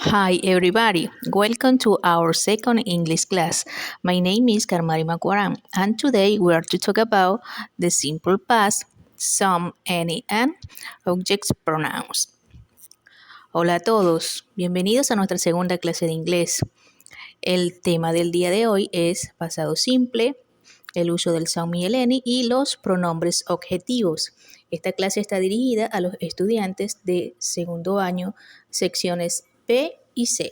Hi everybody, welcome to our second English class. My name is Karmari Makwaran and today we are to talk about the simple past, some, any, and objects pronouns. Hola a todos, bienvenidos a nuestra segunda clase de inglés. El tema del día de hoy es pasado simple, el uso del some y el any y los pronombres objetivos. Esta clase está dirigida a los estudiantes de segundo año, secciones B y C.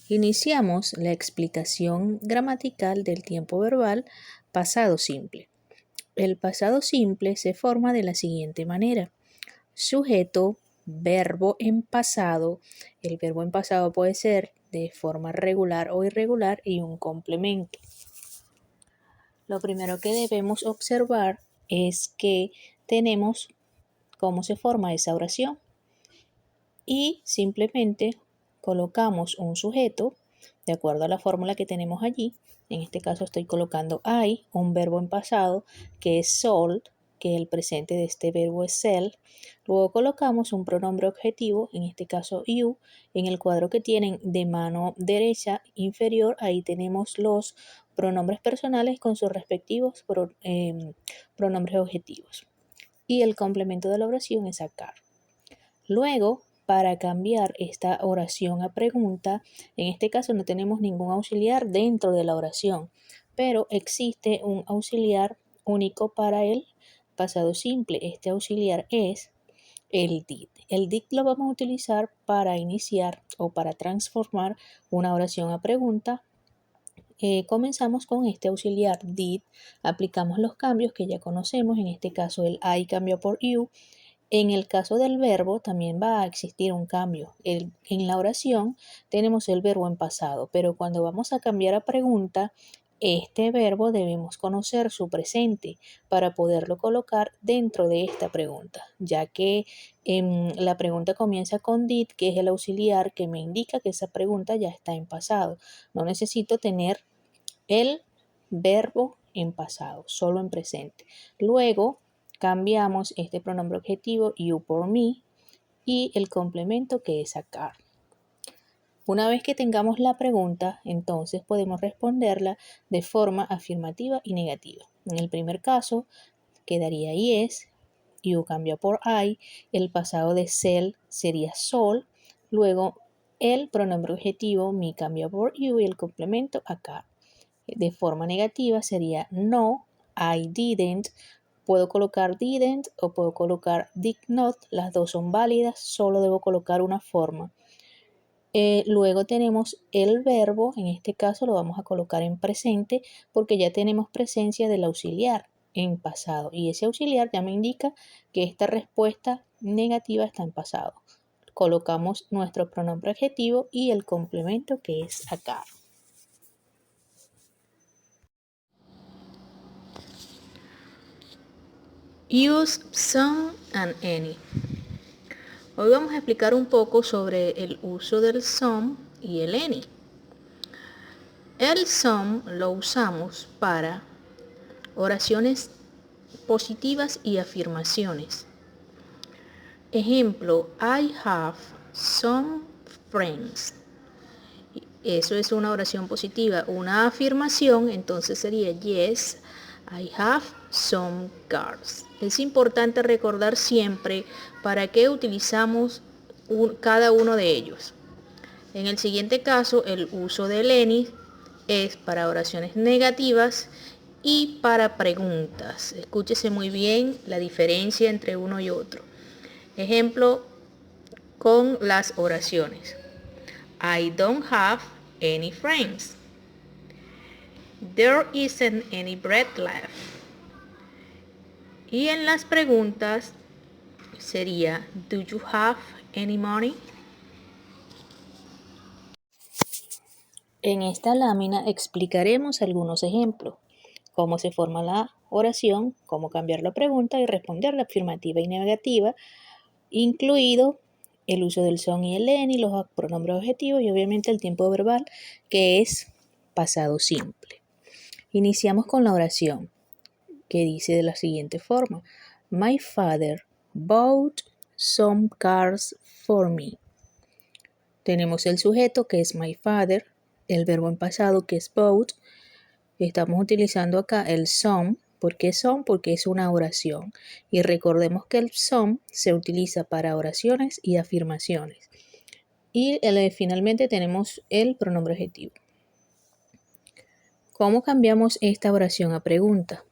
Iniciamos la explicación gramatical del tiempo verbal pasado simple. El pasado simple se forma de la siguiente manera. Sujeto, verbo en pasado. El verbo en pasado puede ser de forma regular o irregular y un complemento. Lo primero que debemos observar es que tenemos cómo se forma esa oración y simplemente colocamos un sujeto de acuerdo a la fórmula que tenemos allí. En este caso estoy colocando I, un verbo en pasado que es sold, que el presente de este verbo es sell. Luego colocamos un pronombre objetivo, en este caso you. En el cuadro que tienen de mano derecha inferior, ahí tenemos los pronombres personales con sus respectivos pronombres objetivos. Y el complemento de la oración es sacar. Luego, para cambiar esta oración a pregunta, en este caso no tenemos ningún auxiliar dentro de la oración, pero existe un auxiliar único para el pasado simple. Este auxiliar es el did. El did lo vamos a utilizar para iniciar o para transformar una oración a pregunta. Comenzamos con este auxiliar did, aplicamos los cambios que ya conocemos, en este caso el I cambió por you. En el caso del verbo también va a existir un cambio. En la oración tenemos el verbo en pasado, pero cuando vamos a cambiar a pregunta, este verbo debemos conocer su presente para poderlo colocar dentro de esta pregunta, ya que la pregunta comienza con did, que es el auxiliar que me indica que esa pregunta ya está en pasado. No necesito tener el verbo en pasado, solo en presente. Luego cambiamos este pronombre objetivo you por me y el complemento que es sacar. Una vez que tengamos la pregunta, entonces podemos responderla de forma afirmativa y negativa. En el primer caso quedaría yes, you cambia por I, el pasado de sell sería sold, luego el pronombre objetivo me cambia por you y el complemento acá. De forma negativa sería no, I didn't. Puedo colocar didn't o puedo colocar did not. Las dos son válidas, solo debo colocar una forma. Luego tenemos el verbo, en este caso lo vamos a colocar en presente porque ya tenemos presencia del auxiliar en pasado. Y ese auxiliar ya me indica que esta respuesta negativa está en pasado. Colocamos nuestro pronombre adjetivo y el complemento que es acá. Use some and any. Hoy vamos a explicar un poco sobre el uso del some y el any. El some lo usamos para oraciones positivas y afirmaciones. Ejemplo, I have some friends. Eso es una oración positiva. Una afirmación entonces sería yes, I have some girls. Es importante recordar siempre para qué utilizamos cada uno de ellos. En el siguiente caso, el uso del any es para oraciones negativas y para preguntas. Escúchese muy bien la diferencia entre uno y otro. Ejemplo con las oraciones. I don't have any friends. There isn't any bread left. Y en las preguntas sería, do you have any money? En esta lámina explicaremos algunos ejemplos, cómo se forma la oración, cómo cambiar la pregunta y responder la afirmativa y negativa, incluido el uso del son y el any, los pronombres objetivos y obviamente el tiempo verbal, que es pasado simple. Iniciamos con la oración, que dice de la siguiente forma: My father bought some cars for me. Tenemos el sujeto, que es my father, el verbo en pasado, que es bought. Estamos utilizando acá el some. ¿Por qué some? Porque es una oración. Y recordemos que el some se utiliza para oraciones y afirmaciones. Y finalmente tenemos el pronombre adjetivo. ¿Cómo cambiamos esta oración a pregunta?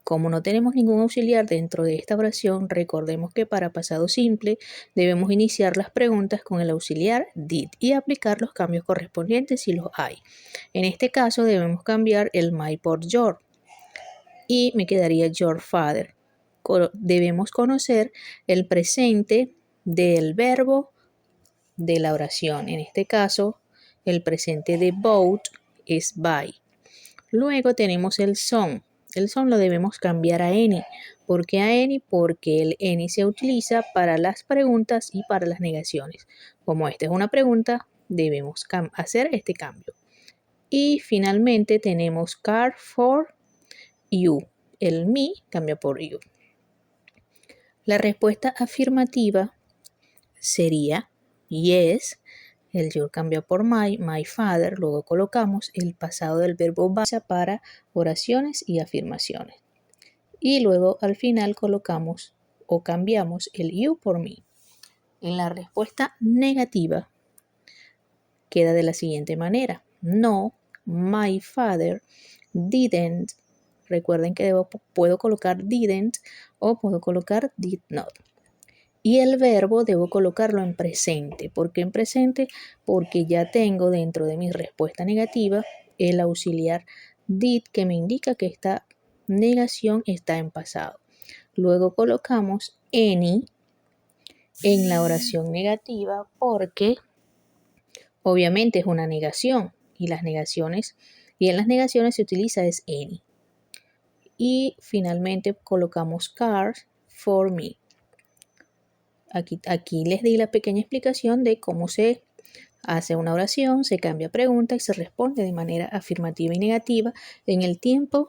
Como no tenemos ningún auxiliar dentro de esta oración, recordemos que para pasado simple debemos iniciar las preguntas con el auxiliar did y aplicar los cambios correspondientes si los hay. En este caso debemos cambiar el my por your y me quedaría your father. Debemos conocer el presente del verbo de la oración. En este caso, el presente de bought es by. Luego tenemos el some. El some lo debemos cambiar a any. ¿Por qué a any? Porque el any se utiliza para las preguntas y para las negaciones. Como esta es una pregunta, debemos hacer este cambio. Y finalmente tenemos car for you. El me cambia por you. La respuesta afirmativa sería yes. El your cambia por my father. Luego colocamos el pasado del verbo base para oraciones y afirmaciones. Y luego al final colocamos o cambiamos el you por me. En la respuesta negativa queda de la siguiente manera. No, my father didn't. Recuerden que puedo colocar didn't o puedo colocar did not. Y el verbo debo colocarlo en presente. ¿Por qué en presente? Porque ya tengo dentro de mi respuesta negativa el auxiliar did que me indica que esta negación está en pasado. Luego colocamos any en la oración negativa porque obviamente es una negación y en las negaciones se utiliza es any. Y finalmente colocamos car for me. Aquí les di la pequeña explicación de cómo se hace una oración, se cambia pregunta y se responde de manera afirmativa y negativa en el tiempo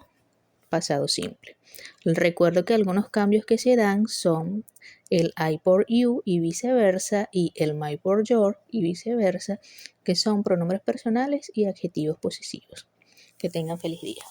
pasado simple. Recuerdo que algunos cambios que se dan son el I por you y viceversa y el my por your y viceversa, que son pronombres personales y adjetivos posesivos. Que tengan feliz día.